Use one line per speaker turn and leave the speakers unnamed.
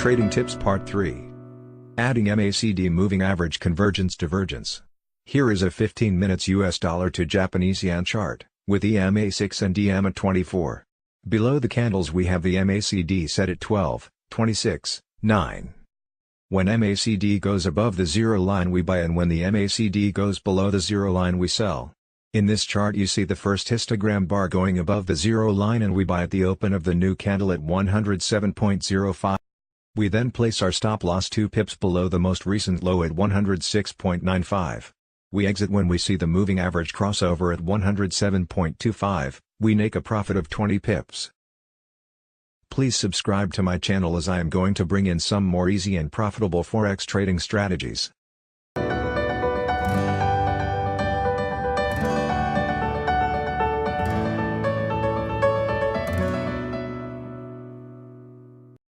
Trading Tips Part 3. Adding MACD Moving Average Convergence Divergence. Here is a 15 minutes US dollar to Japanese yen chart, with EMA 6 and EMA 24. Below the candles we have the MACD set at 12, 26, 9. When MACD goes above the zero line we buy, and when the MACD goes below the zero line we sell. In this chart you see the first histogram bar going above the zero line and we buy at the open of the new candle at 107.05. We then place our stop loss 2 pips below the most recent low at 106.95. We exit when we see the moving average crossover at 107.25, we make a profit of 20 pips. Please subscribe to my channel as I am going to bring in some more easy and profitable forex trading strategies.